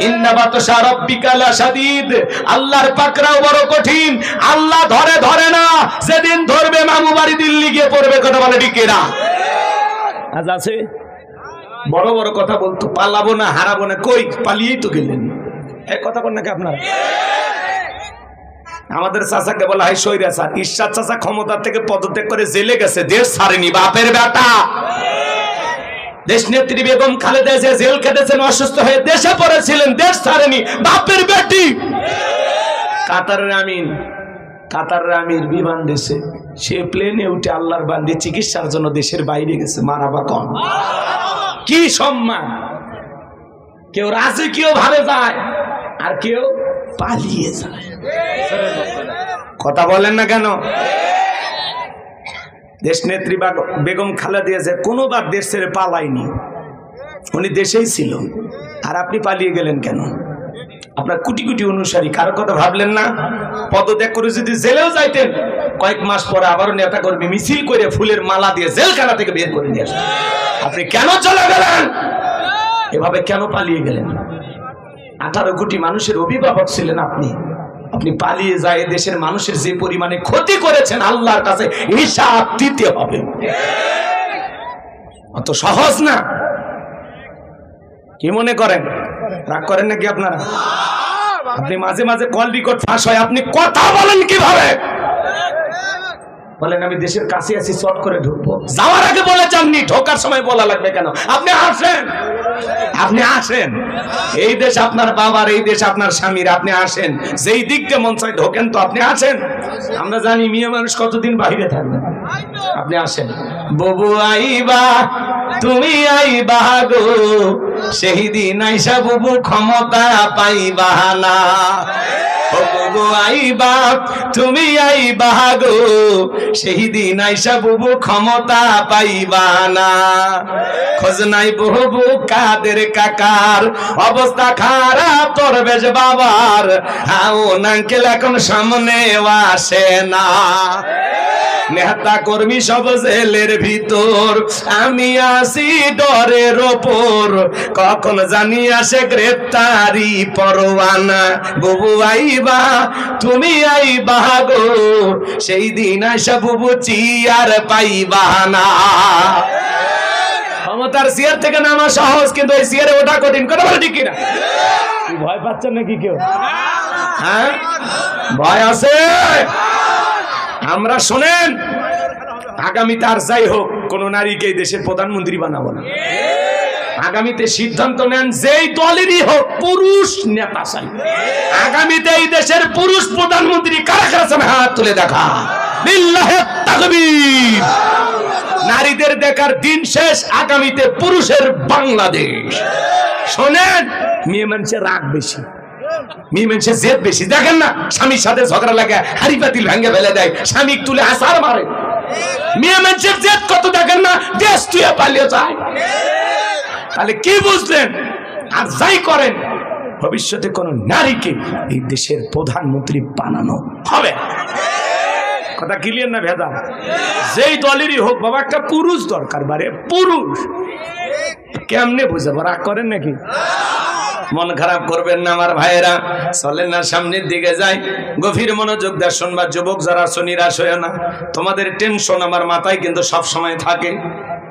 ইন্না বাতশা রাব্বিকা লাশাদীদ, আল্লাহর পাকড়াও বড় কঠিন। আল্লাহ ধরে ধরে না, সেদিন ধরবে মামু বাড়ি দিল্লি গিয়ে পড়বে। কথা বলে ঠিক না? আজ আছে বড় বড় কথা বলতো, পালাবো না হারাবো না, কই পালিয়েই তো গেলেন। এই কথা বল নাকি আপনারা? আমাদের চাচাকে বলা হয় স্বৈরাচার। ঈশ্বর চাচা ক্ষমতা থেকে পদত্যাগ করে জেলে গেছে, দেশ ছাড়েনি। বাপের বেটা দেশ নেত্রী বেগম খালেদা জিয়া জেল খেটেছেন, অসুস্থ হয়ে দেশে পড়েছিলেন, দেশ ছাড়েনি। বাপের বেটি কাতারের আমির বিমান দেশে, সে প্লেনে উঠে আল্লাহর বান্দি চিকিৎসার জন্য দেশের বাইরে গেছে। মারাবা কম, কি সম্মান! কেউ রাজকীয় ভাবে যায় আর কেউ পালিয়ে যায়। কথা বলেন না কেন? দেশ নেত্রী বেগম খালেদা জিয়া কোনোবার দেশ ছেড়ে পালায়নি, উনি দেশেই ছিল। আর আপনি পালিয়ে গেলেন কেন? আপনার কোটি কোটি অনুসারী, কারো কথা ভাবলেন না? পদত্যাগ করে যদি জেলেও যাইতেন, কয়েক মাস পরে আবারও নেতা কর্মী মিছিল করে ফুলের মালা দিয়ে জেলখানা থেকে বের করে নিয়ে আসেন। আপনি কেন চলে গেলেন? এভাবে কেন পালিয়ে গেলেন? 18 কোটি মানুষের অভিভাবক ছিলেন আপনি। আপনি পালিয়ে যায় দেশের মানুষের যে পরিমাণে ক্ষতি করেছেন, আল্লাহর কাছে হিসাব দিতে হবে। অত সহজ না। কি মনে করেন? রাগ করেন নাকি আপনারা? আপনি মাঝে মাঝে কল রেকর্ড ফাঁস হয়, আপনি কথা বলেন কিভাবে? বলেন আমি দেশের কাছে আছি, শর্ট করে ঢুকবো। যাওয়ার আগে বলে যাননি, ঢোকার সময় বলা লাগবে কেন? আপনি আসেন, আপনি আসেন। এই দেশ আপনার বাবার, এই দেশ আপনার স্বামীর। আপনি আসেন, যেই দিক দিয়ে মন চায় ঢোকেন তো। আপনি আসেন। আমরা জানি মেয়ে মানুষ কতদিন বাইরে থাকবে। আপনি আসেন। ববু আইবা তুমি আইবা গো, সেই দিন আইসা বুবু ক্ষমতা পাইবা না। ববু আইবা তুমি আইবা গো, সেই দিন আইসা বুবু ক্ষমতা পাইবা না। খোঁজ নাই বহু কাদের কাকার, অবস্থা খারাপ তোর বেশ বাবার। হাও নাঙ্কেল এখন সামনে আসে না। নেতা কর্মী সব জেলের ভিতর, আমি আসি ডরের ওপর। কখন জানি আসে গ্রেপ্তারি পরোয়ানা। বুবু আইবা তুমি আইবা গো, সেই দিন আসা বুবু চিয়ার পাইবা না। ক্ষমতার চেয়ার থেকে নামা সহজ, কিন্তু এই চেয়ারে ওঠা কঠিন। কথা বলে ঠিক কিনা? ভয় পাচ্ছেন নাকি কেউ? হ্যাঁ, ভয় আছে? আমরা শোনেন, আগামীতে আর যাই হোক কোন নারীকে এই দেশের প্রধানমন্ত্রী বানাবো না। আগামীতে সিদ্ধান্ত নেন, যেই দলেরই হোক পুরুষ নেতা চাই। আগামীতে এই দেশের পুরুষ প্রধানমন্ত্রী কারা কারা চান? হাত তুলে দেখা। লিল্লাহে তাকবীর। নারীদের দেখার দিন শেষ, আগামীতে পুরুষের বাংলাদেশ। শোনেন, মেয়ে মানুষের রাগ বেশি, মেয়ে মানুষের জেদ বেশি। দেখেন না, স্বামীর সাথে ঝগড়া লাগে, হাড়ি পাতিল ভেঙে ফেলে দেয়, স্বামী তুলে আসার মারে। মেয়ে মানুষের জেদ কত দেখেন না, দেশ তুই পালিয়ে যায়। তাহলে কি বুঝলেন? আর যাই করেন, ভবিষ্যতে কোন নারীকে এই দেশের প্রধানমন্ত্রী বানানো হবে। কথা ক্লিয়ার না ভেদা? যেই দলেরই হোক বাবা, একটা পুরুষ দরকার। বারে পুরুষ কেমনে বুঝাবো? রাগ করেন নাকি? মন খারাপ করবেন না আমার ভাইয়েরা, চলেন না সামনের দিকে যাই। গভীর মনোযোগ দিয়ে শুনবা। যুবক যারা আছো, নিরাশ হয়ে না। তোমাদের টেনশন আমার মাথায় কিন্তু সব সময় থাকে।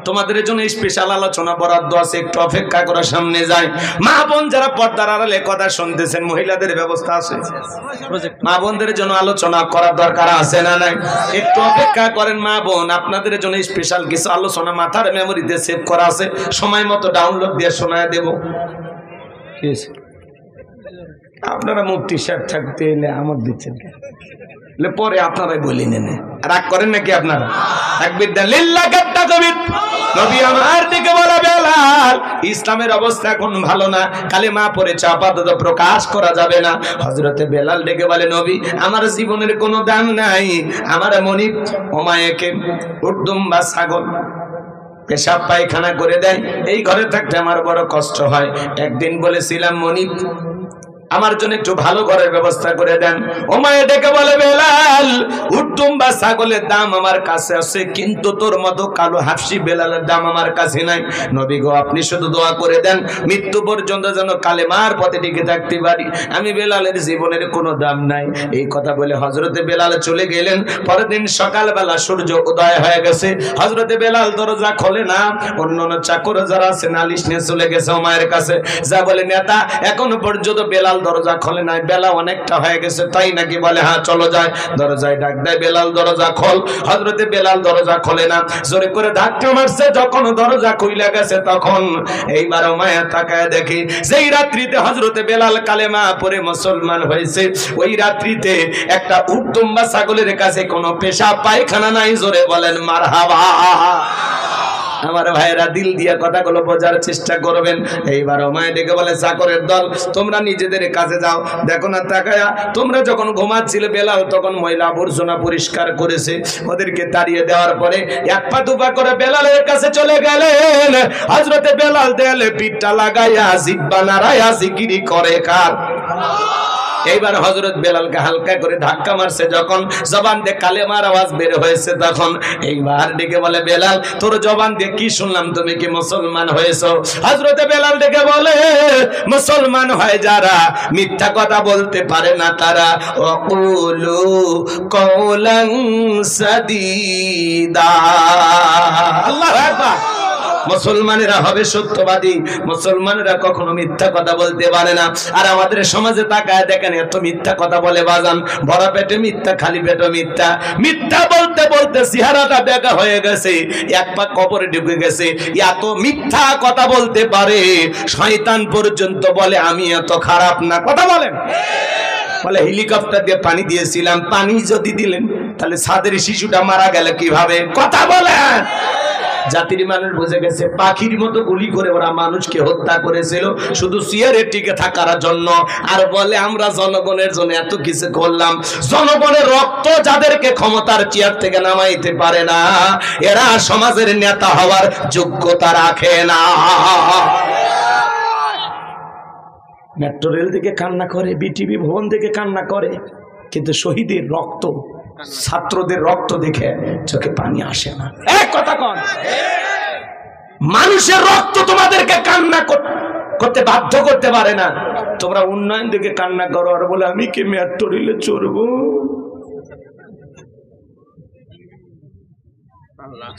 তোমাদের জন্য স্পেশাল আলোচনা বরাদ্দ আছে, একটু অপেক্ষা করে সামনে যাই। মা বোন যারা পর্দার আড়ালে কথা শুনতেছেন, মহিলাদের ব্যবস্থা আছে। মা বোনদের জন্য আলোচনা করার দরকার আছে না নাই? একটু অপেক্ষা করেন মা বোন, আপনাদের জন্য স্পেশাল কিছু আলোচনা মাথার মেমোরিতে সেভ করা আছে, সময় মতো ডাউনলোড দিয়ে শোনায় দেব। আপনারা মুফতি সাহেব থাকতে এলে আমার দিচ্ছেন পরে আপনারাই বলি নেন। রাগ করেন নাকি আপনারা? তাকবীর দেন, লিল্লাহি তাকবীর। নবী আমার দিকে বলা, বেলাল ইসলামের অবস্থা এখন ভালো না, কালেমা পড়েছে, আপাতত প্রকাশ করা যাবে না। হযরতে বেলাল ডেকে বলে, নবী আমার জীবনের কোনো দাম নাই, আমার মনিব ওমায়েকে উটদুম বা ছাগল পেশাব পায়খানা করে দেয়, এই ঘরে থাকতে আমার বড় কষ্ট হয়। একদিন বলেছিলাম, মনিব আমার জন্য একটু ভালো ঘরের ব্যবস্থা করে দেন। ও মায়ে ডেকে বলে, বেলাল উট্টুম বা ছাগলের দাম আমার কাছে আছে, কিন্তু তোর মতো কালো হাফসি বেলালের দাম আমার কাছে নাই। নবী গো, আপনি শুধু দোয়া করে দেন মৃত্যু পর্যন্ত যেন কালেমার পথে টিকে থাকতে পারি। আমি বেলালের জীবনের কোনো দাম নাই। এই কথা বলে হযরতে বেলাল চলে গেলেন। পরের দিন সকালবেলা সূর্য উদয় হয়ে গেছে। হযরতে বেলাল দরজা খোলে না। অন্যান্য চাকর যারা আছে নালিশ নিয়ে চলে গেছে ওমায়ের কাছে, যা বলে, নেতা এখনো পর্যন্ত বেলাল দরজা খোলে নাই, বেলা অনেকটা হয়ে গেছে, তাই নাকি? বলে, হ্যাঁ চলো যায়। দরজায় ডাক দেয়, বেলাল দরজা খোল। হযরতে বেলাল দরজা খোলে না, জোরে করে ধাক্কা মারছে। যখন দরজা খুইলা গেছে তখন এইবার মায়া তাকায় দেখি যেই রাত্রিতে হযরতে বেলাল কালেমা পড়ে মুসলমান হয়েছে, ওই রাত্রিতে একটা উট্টুম্বা ছাগলের কাছে কোনো পেশাব পায়খানা নাই। জোরে বলেন মারহাবা। আমার ভাইরা দিল দিয়া কথাগুলো বোঝার চেষ্টা করবেন। এইবার ওমায় ডেকে বলে, চাকরের দল তোমরা নিজেদের কাছে যাও। দেখো না তাকায়া, তোমরা যখন ঘুমাচ্ছিলে বেলাল তখন ময়লা আবর্জনা পরিষ্কার করেছে। ওদেরকে তাড়িয়ে দেওয়ার পরে এক পা দুপা করে বেলালের কাছে চলে গেলেন। হযরতে বেলাল দেয়ালে পিঠটা লাগাইয়া জিহ্বা নাড়াইয়া জিকিরি করে কার। এইবার হযরত বেলালকে হালকা করে ধাক্কা মারছে। যখন জবান দিয়ে কালেমার আওয়াজ বের হয়েছে তখন এইবার ডেকে বলে, বেলাল তোর জবান দিয়ে কি শুনলাম, তুমি কি মুসলমান হয়েছো? হযরতে বেলাল ডেকে বলে, মুসলমান হয় যারা মিথ্যা কথা বলতে পারে না তারা। ওয়াকুলু কওলান সাদীদা। আল্লাহু আকবার। মুসলমানেরা হবে সত্যবাদী, মুসলমানেরা কখনো মিথ্যা কথা বলতে পারে না। আর আমাদের সমাজে তাকায় দেখেন এত মিথ্যা কথা বলে বাজান, ভরা পেটে মিথ্যা, খালি পেটে মিথ্যা। মিথ্যা বলতে বলতে চেহারাটা বেঁকা হয়ে গেছে, এক পা কবরে ঢুকে গেছে। এত মিথ্যা কথা বলতে পারে শয়তান পর্যন্ত বলে আমি এত খারাপ না। কথা বলেন। বলে হেলিকপ্টার দিয়ে পানি দিয়েছিলাম, পানি যদি দিলেন তাহলে ছাদের শিশুটা মারা গেল কিভাবে? কথা বলেন। জাতির মানুষ বুঝে গেছে, পাখির মতো গুলি করে ওরা মানুষকে হত্যা করেছিল শুধু চেয়ারে টিকে থাকার জন্য। আর বলে আমরা জনগণের জন্য এত কিছু করলাম। জনগণের রক্ত যাদেরকে ক্ষমতার চেয়ার থেকে নামাইতে পারে না, এরা সমাজের নেতা হওয়ার যোগ্যতা রাখে না। মেট্রো রেল থেকে কান্না করে, বিটিভি ভবন থেকে কান্না করে, কিন্তু শহীদের রক্ত, ছাত্রদের রক্ত দেখে চোখে পানি আসে না। এক কথা কন, মানুষের রক্ত তোমাদেরকে কান্না করতে বাধ্য করতে পারে না। তোমরা উন্নয়ন দেখে কান্না করো আর বলে আমি কি মেট্রো রেলে চড়বো।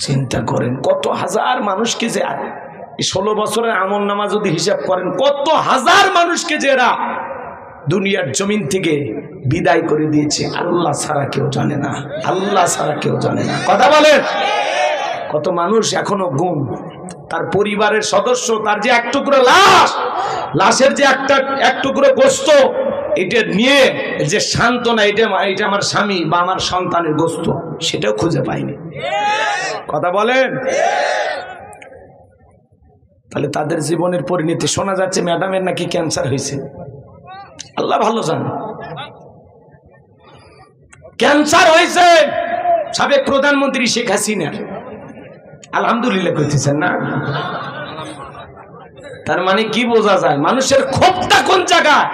চিন্তা করেন কত হাজার মানুষকে যে 16 বছরের আমল নামা যদি হিসাব করেন, কত হাজার মানুষকে যে এরা দুনিয়ার জমিন থেকে বিদায় করে দিয়েছে। আল্লাহ ছাড়া কেউ জানে না, আল্লাহ ছাড়া কেউ জানে না। কথা বলেন। কত মানুষ এখনো গুম, তার পরিবারের সদস্য, তার যে এক টুকরো লাশ, লাশের যে এক টুকরো গোস্ত, এটা নিয়ে যে সান্ত্বনা, এটা আমার স্বামী বা আমার সন্তানের গোস্ত, সেটাও খুঁজে পায়নি। কথা বলেন। তাহলে তাদের জীবনের পরিণতি শোনা যাচ্ছে ম্যাডামের নাকি ক্যান্সার হয়েছে। আল্লাহ ভালো জানে। ক্যান্সার হয়েছে সাবেক প্রধানমন্ত্রী শেখ হাসিনার। আলহামদুলিল্লাহ কইতেছেন না? তার মানে কি বোঝা যায় মানুষের ক্ষোভটা কোন জায়গায়?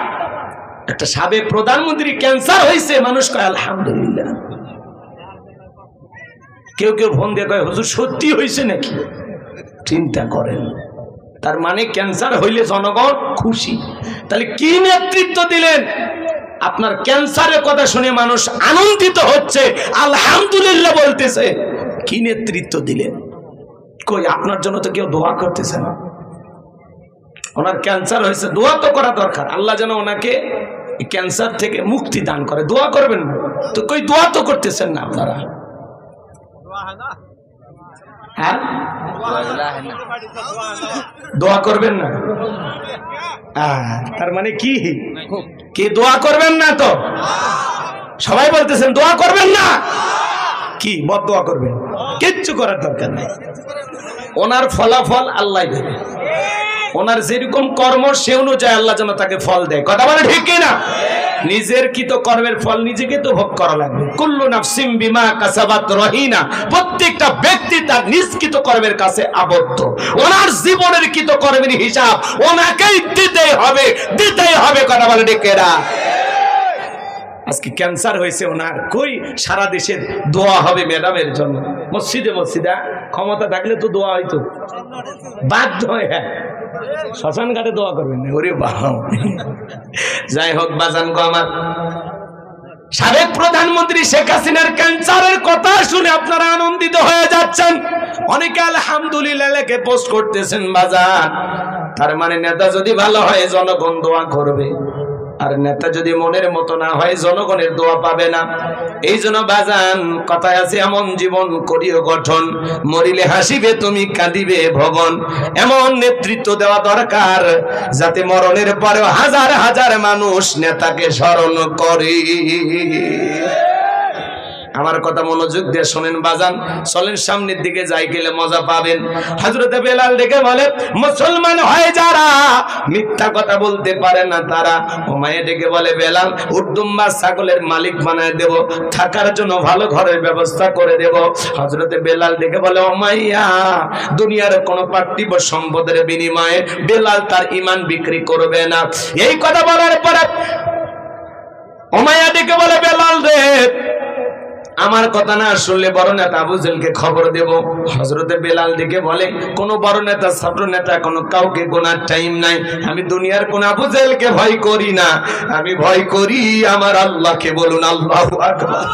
একটা সাবেক প্রধানমন্ত্রী ক্যান্সার হয়েছে, মানুষ কয় আলহামদুলিল্লাহ। কেউ কেউ ফোন দিয়ে কয় হুজুর সত্যি হয়েছে নাকি? চিন্তা করেন। তার মানে ক্যান্সার হইলে জনগণ খুশি। তাহলে কি নেতৃত্ব দিলেন? আপনার ক্যান্সারের কথা শুনে মানুষ আনন্দিত হচ্ছে, আলহামদুলিল্লাহ বলতেছে। কি নেতৃত্ব দিলেন? কই আপনার জন্য তো কেউ দোয়া করতেছে না। ওনার ক্যান্সার হয়েছে, দোয়া তো করা দরকার, আল্লাহ যেন ওনাকে ক্যান্সার থেকে মুক্তি দান করে। দোয়া করবেন না তো? কই দোয়া তো করতেছেন না আপনারা। হ্যাঁ, দোয়া করবেন না? তার মানে কি কি দোয়া করবেন না? তো সবাই বলতেছেন দোয়া করবেন না, কি বদদোয়া করবেন? কিচ্ছু করার দরকার নেই। ওনার ফলাফল আল্লাহ দেবে। ওনার যেরকম কর্ম সে অনুযায়ী আল্লাহ যেন তাকে ফল দেয়। কথা বলে ঠিক কিনা? নিজের কৃত কর্মের ফল নিজেকে তো ভোগ করা লাগবে। কুল্লু নাফসিম বিমা কাসাবাত রহিনা, প্রত্যেকটা ব্যক্তি তার নিজ কৃত কর্মের কাছে আবদ্ধ। ওনার জীবনের কৃত কর্মের হিসাব ওনাকেই দিতেই হবে। কথা বলে ডেকেরা। আজকে ক্যান্সার হয়েছে ওনার, কই সারা দেশের দোয়া হবে ম্যাডামের জন্য। মসজিদে ক্ষমতা থাকলে তো দোয়া হইতো, বাধ্য হয়ে শ্মশান ঘাটে দোয়া করবেন। ওরে বাবা, যাই হোক বাজান গো আমার, সাবেক প্রধানমন্ত্রী শেখ হাসিনার ক্যান্সারের কথা শুনে আপনারা আনন্দিত হয়ে যাচ্ছেন, অনেকে আলহামদুলিল্লাহ লেখে পোস্ট করতেছেন বাজান। তার মানে নেতা যদি ভালো হয় জনগণ দোয়া করবে, আর নেতা যদি মনের মতো না হয় জনগণের দোয়া পাবে না। এই জন্য বাজান কথায় আছে, এমন জীবন করিও গঠন, মরিলে হাসিবে তুমি কাঁদিবে ভবন। এমন নেতৃত্ব দেওয়া দরকার যাতে মরণের পরেও হাজার হাজার মানুষ নেতাকে স্মরণ করে। আমার কথা মনোযোগ দিয়ে শোনেন বাজান, চলেন সামনের দিকে যাই, গেলে মজা পাবেন। হযরতে বেলাল ডেকে বলে, মুসলমান হয় যারা মিথ্যা কথা বলতে পারে না তারা। উমাইয়া ডেকে বলে, বেলাল উর্দুম্বা ছাগলের মালিক বানায় দেব, থাকার জন্য ভালো ঘরের ব্যবস্থা করে দেব। হযরতে বেলাল ডেকে বলে, উমাইয়া দুনিয়ার কোনো পার্থিব সম্পদের বিনিময়ে বেলাল তার ঈমান বিক্রি করবে না। এই কথা বলার পরে উমাইয়া ডেকে বলে, বেলাল রে, আমার কথা না শুনলে বড় নেতা আবু জেহেলকে খবর দেব। হযরতে বেলাল ডেকে বলে, কোন বড় নেতা ছোট নেতা কোনো কাউকে গোনার টাইম নাই। আমি দুনিয়ার কোন আবু জেহেলকে ভয় করি না, আমি ভয় করি আমার আল্লাহকে। বলুন আল্লাহু আকবার।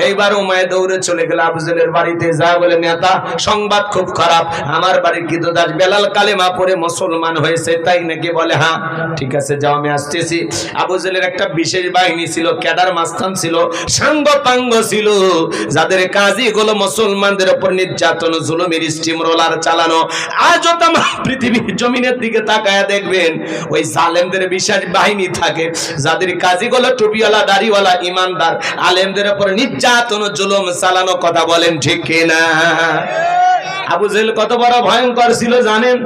এইবার উমাইয়া দৌড়ে চলে গেল আবু জেহেলের বাড়িতে, যা বলে, নেতা সংবাদ খুব খারাপ, আমার বাড়ির কৃতদাস বেলাল কালেমা পড়ে মুসলমান হয়েছে। তাই নাকি? বলে হ্যাঁ। ঠিক আছে যাও, আমি আসতেছি। আবু জেহেলের একটা বিশেষ বাহিনী ছিল, ক্যাডার মাস্তান ছিল, সাঙ্গ পাঙ্গ ছিল, যাদের কাজই হলো মুসলমানদের উপর নির্যাতন জুলুমের স্টিম রোলার চালানো। আজও তাম পৃথিবীর জমিনের দিকে তাকায়া দেখবেন ওই জালেমদের বিশেষ বাহিনী থাকে, যাদের কাজই হলো টুপিওয়ালা দাড়িওয়ালা ইমানদার আলেমদের উপর নির্যাতন জুলুম চালানো। কথা বলেন ঠিক কিনা? আবু জেহেল কত বড় ভয়ঙ্কর ছিল জানেন?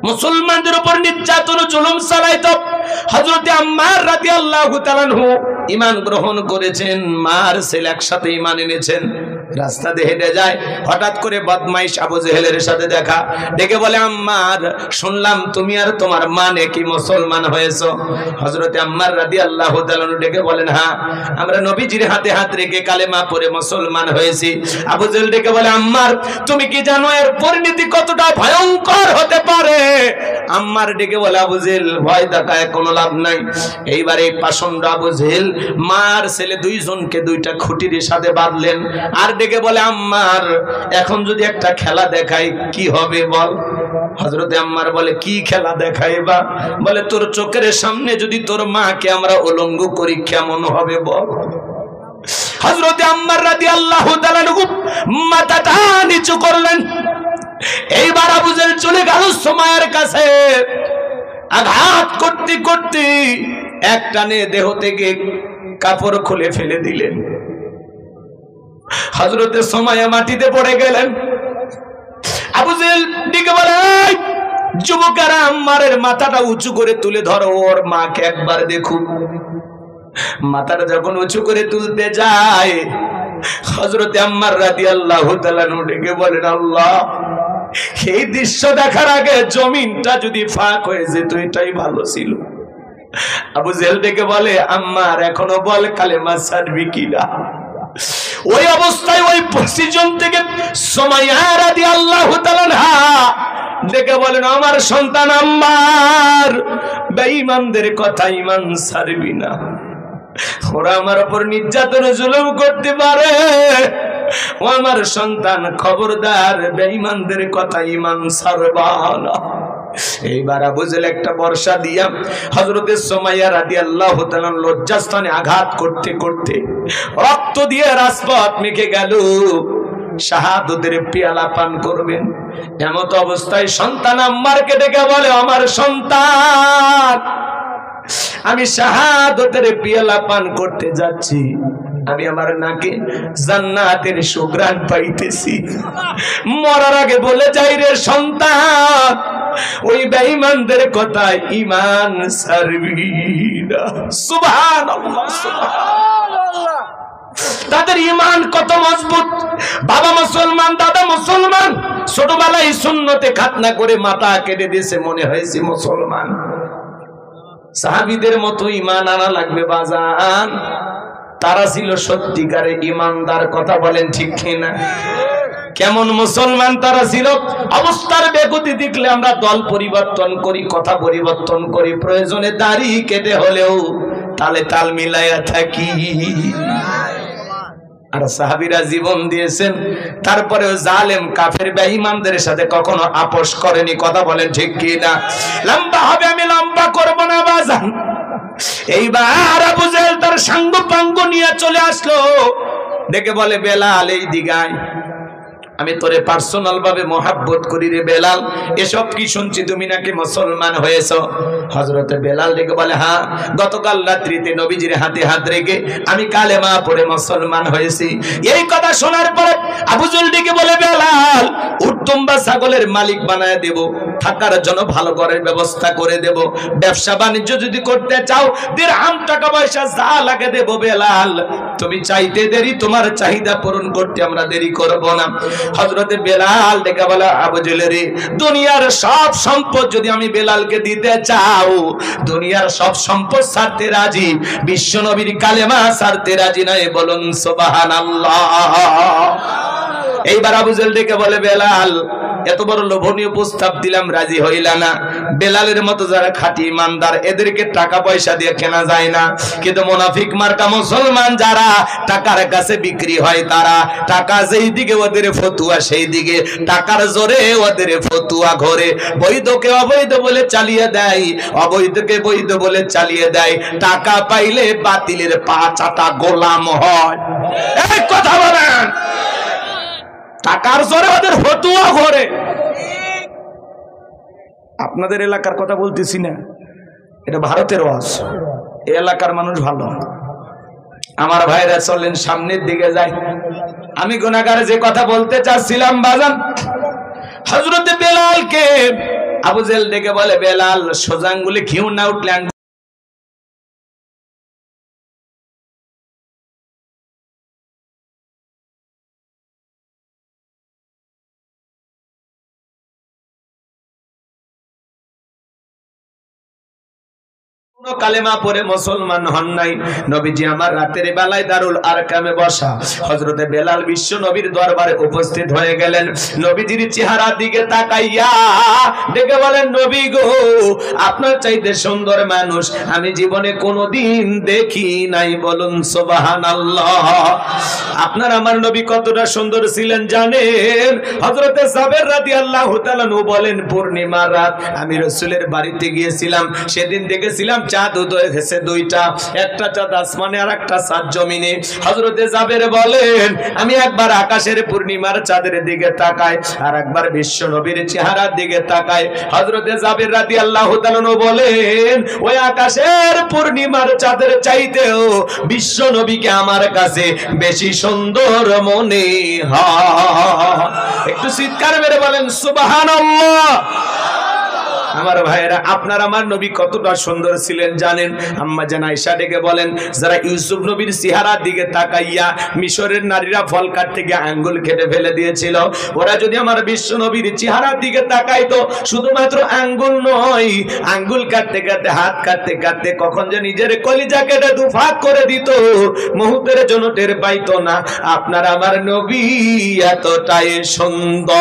মুসলমানদের উপর নির্যাতন জুলুম চালাইতো। হযরতে আম্মার রাদিয়াল্লাহু তাআলা আনহু ঈমান গ্রহণ করেছেন, মার ছেলে একসাথে ঈমান এনেছেন। রাস্তা দিয়ে হেঁটে যায়, হঠাৎ করে বদমাইশ আবু জেহেলের সাথে দেখা। ডেকে বলে, আম্মার শুনলাম তুমি আর তোমার মা নাকি মুসলমান হয়েছো। হযরতে আম্মার রাদিয়াল্লাহু তাআলা আনহু ডেকে বলেন, হ্যাঁ, আমরা নবীজির হাতে হাত রেখে কালেমা পড়ে মুসলমান হয়েছি। আবু জেহেল ডেকে বলে, আম্মার তুমি কি জানো এর পরিণতি কতটা ভয়ঙ্কর হতে পারে? আম্মার ডেকে বলে, আবু জেহেল ভয় দেখায় কোনো লাভ নাই। এইবার এই পাষণ্ড আবু জেহেল মার ছেলে দুইজনকে দুইটা খুঁটির সাথে বাঁধলেন, আর ডেকে বলে, আম্মার এখন যদি একটা খেলা দেখাই কি হবে বল? হযরতে আম্মার বলে, কি খেলা দেখাইবা? বলে, তোর চোখের সামনে যদি তোর মাকে আমরা উলঙ্গ করি কেমন হবে বল? হযরতে আম্মার রাদিয়াল্লাহু তাআলা মাথাটা নিচু করলেন। এইবার আবু জেহেল চলে গেল সুমাইয়ার কাছে, আঘাত করতে করতে এক টানে দেহ থেকে কাপড় খুলে ফেলে দিলেন। হযরতে সুমাইয়া মাটিতে পড়ে গেলেন। আবু জেহেল ডেকে বলে, যুবকেরা আম্মারের মাথাটা উঁচু করে তুলে ধরো, ওর মাকে একবার দেখুন। মাথাটা যখন উঁচু করে তুলতে যায়, হযরতে আম্মার রাদিয়াল্লাহু তাআলা ডেকে বলেন, আল্লাহ, এই দৃশ্য দেখার আগে জমিনটা যদি ফাঁক হয়ে যেত এটাই ভালো ছিল। আবু জেহেল ডেকে বলে, আম্মার এখনো বল কালেমা ছাড়বি কিনা? ওই অবস্থায় ওই পজিশন থেকে সুমাইয়া রাদিয়াল্লাহু তাআলা ডেকে বলেন, আমার সন্তান আম্মার, বেঈমানদের কথা ঈমান ছাড়বি না, ওরা আমার উপর নির্যাতন জুলুম করতে পারে। ও আমার সন্তান, খবরদার বেঈমানদের কথা ঈমান ছাড়বা না। এইবার আবু জেহেল একটা বর্ষা দিয়া হযরতে সুমাইয়া রাদিয়াল্লাহু তাআলা লজ্জাস্থানে আঘাত করতে করতে রক্ত দিয়ে রাজপথ মেখে গেল। শাহাদাতের পেয়ালা পান করবেন এমত অবস্থায় সন্তান আম্মারকে ডেকে বলে, আমার সন্তান, আমি শাহাদাতের পেয়ালা পান করতে যাচ্ছি, আমি আমার নাকে জান্নাতের সুঘ্রাণ পাইতেছি। মরার আগে বলে যাই রে সন্তান, ওই বেঈমানদের কথায় ঈমান ছাড়বি না। সুবহানাল্লাহ, সুবহানাল্লাহ। তাদের ঈমান কত মজবুত। বাবা মুসলমান, দাদা মুসলমান, ছোটবেলায় সুন্নতে খাতনা করে মাথা কেটে দিয়েছে, মনে হয়েছে মুসলমান। সাহাবীদের মতো ঈমান আনা লাগবে বাজান। তারা ছিল সত্যিকারে ঈমানদার, কথা বলেন ঠিক কিনা? কেমন মুসলমান তারা ছিল? অবস্থার বেগতি দেখলে আমরা দল পরিবর্তন করি, কথা পরিবর্তন করি, প্রয়োজনে দাড়ি কেটে হলেও তালে তাল মিলাইয়া থাকি। আর সাহাবীরা জীবন দিয়েছেন, তারপরেও জালেম কাফের বেঈমানদের সাথে কখনো আপোষ করেনি, কথা বলেন ঠিক কিনা? লম্বা হবে, আমি লম্বা করব না বাজান। এইবার আবু জেহেল তার সাঙ্গ পাঙ্গ নিয়ে চলে আসলো, ডেকে বলে বেলাল এই দিগায়, আমি তোরে পার্সোনাল ভাবে মহাব্বত করি রে বেলাল, এসব কি শুনছি তুমি নাকি মুসলমান হয়েছো? হযরতে বেলাল ডেকে বলে হ্যাঁ, গতকাল রাত্রিতে নবীজির হাতে হাত রেখে আমি কালেমা পড়ে মুসলমান হয়েছি। এই কথা শোনার পরে আবু জেহেল ডেকে বলে বেলাল উত্তম বা ছাগলের মালিক বানায় দেব, থাকার জন্য ভালো ঘরের ব্যবস্থা করে দেব, ব্যবসা বাণিজ্য যদি করতে চাও দিরহাম টাকা পয়সা যা লাগে দেব। বেলাল তুমি চাইতে দেরি, তোমার চাহিদা পূরণ করতে আমরা দেরি করব না। হযরতে বেলাল ডেকে বলে আবু জেহেল রে, দুনিয়ার সব সম্পদ যদি আমি বেলালকে দিতে চাও, দুনিয়ার সব সম্পদ ছাড়তে রাজি, বিশ্ব নবীর কালেমা ছাড়তে রাজি নাই, বলুন সুবহানাল্লাহ। এইবার আবু জেহেল ডেকে বলে বেলাল এত বড় লোভনীয় প্রস্তাব দিলাম, রাজি হইলা না। বেলালের মতো যারা খাঁটি ইমানদার, এদেরকে টাকা পয়সা দিয়ে কেনা যায় না, কিন্তু মুনাফিক মার্কা মুসলমান যারা টাকার কাছে বিক্রি হয়, তারা টাকা যেই দিকে ওদের ফতুয়া সেই দিকে, টাকার জোরে ওদের ফতুয়া ঘরে, বৈধকে অবৈধ বলে চালিয়ে দেয়, অবৈধকে বৈধ বলে চালিয়ে দেয়, টাকা পাইলে বাতিলের পা চাটা গোলাম হয়। এই কথা বলেন, টাকার জোরে ওদের ফতুয়া ঘরে। আপনাদের এলাকার কথা বলতেছি না, এটা ভারতের ওয়াজ। এই এলাকার মানুষ ভালো। আমার ভাইরা চলেন সামনের দিকে যাই। আমি গুনাহগার যে কথা বলতে চাচ্ছিলাম বাজান, হযরতে বেলালকে আবু জেহেল ডেকে বলে বেলাল সোজা আঙ্গুলে ঘিউ না উঠলে কালেমা পড়ে মুসলমান হন নাই। নবীজি আমার রাতের বেলায় দারুল আরকামে বসা, হযরতে বেলাল বিশ্ব নবীর দরবারে উপস্থিত হয়ে গেলেন। নবীজির চেহারার দিকে তাকাইয়া ডেকে বলেন নবী গো, আপনার চাইতে সুন্দর মানুষ আমি জীবনে কোনোদিন দেখি নাই, বলুন সুবহানাল্লাহ। আপনার আমার নবী কতটা সুন্দর ছিলেন জানেন? হযরতে জাবের রাদিয়াল্লাহু তাআলা নু বলেন পূর্ণিমার রাত আমি রাসূলের বাড়িতে গিয়েছিলাম, সেদিন দেখেছিলাম চাঁদ উদয় হয়েছে দুইটা, একটা চাঁদ আসমানে আর একটা চাঁদ জমিনে। হযরতে জাবের বলেন আমি একবার আকাশের পূর্ণিমার চাঁদের দিকে তাকাই, আর একবার বিশ্ব নবীর চেহারার দিকে তাকাই। হযরতে জাবের রাদিয়াল্লাহু তাআলা বলেন ওই আকাশের পূর্ণিমার চাঁদের চাইতেও বিশ্ব নবীকে আমার কাছে বেশি সুন্দর মনে হয়। একটু চিৎকার মেরে বলেন সুবহানাল্লাহ। আমার ভাইয়েরা, আপনার আমার নবী কতটা সুন্দর ছিলেন জানেন? আম্মা জান আয়েশা ডেকে বলেন যারা ইউসুফ নবীর চেহারার দিকে তাকাইয়া মিশরের নারীরা ফল কাটতে গিয়ে আঙ্গুল কেটে ফেলে দিয়েছিল, ওরা যদি আমার বিশ্ব নবীর চেহারার দিকে তাকাইতো, শুধুমাত্র আঙ্গুল নয়, আঙ্গুল কাটতে কাটতে হাত কাটতে কাটতে কখন যে নিজের কলিজা কেটে দুফাক করে দিত, মুহূর্তের জন্য টের পাইতো না। আপনার আমার নবী এতটাই সুন্দর।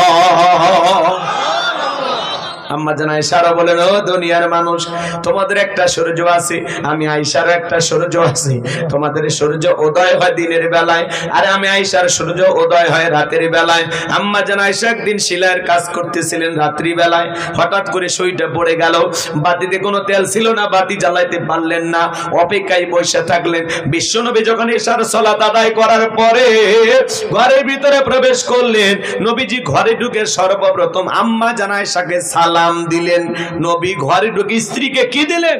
আম্মা জান আয়েশা বলেন ও দুনিয়ার মানুষ, তোমাদের একটা সূর্য আছে, আমি আয়েশার একটা সূর্য আছে। তোমাদের সূর্য উদয় হয় দিনের বেলায়, আর আমি আয়েশার সূর্য উদয় হয় রাতের বেলায়। আম্মা জান আয়েশা একদিন সেলাইয়ের কাজ করতেছিলেন রাত্রি বেলায়, হঠাৎ করে সুইটা পড়ে গেল, বাতিতে কোনো তেল ছিল না, বাতি জ্বালাইতে পারলেন না, অপেক্ষায় বসে থাকলেন। বিশ্বনবী যখন এশার সালাত আদায় করার পরে ঘরের ভিতরে প্রবেশ করলেন, নবীজি ঘরে ঢুকে সর্বপ্রথম আম্মা জান আয়েশাকে সালাম দিলেন। নবী ঘরে ঢুকে স্ত্রীকে কি দিলেন?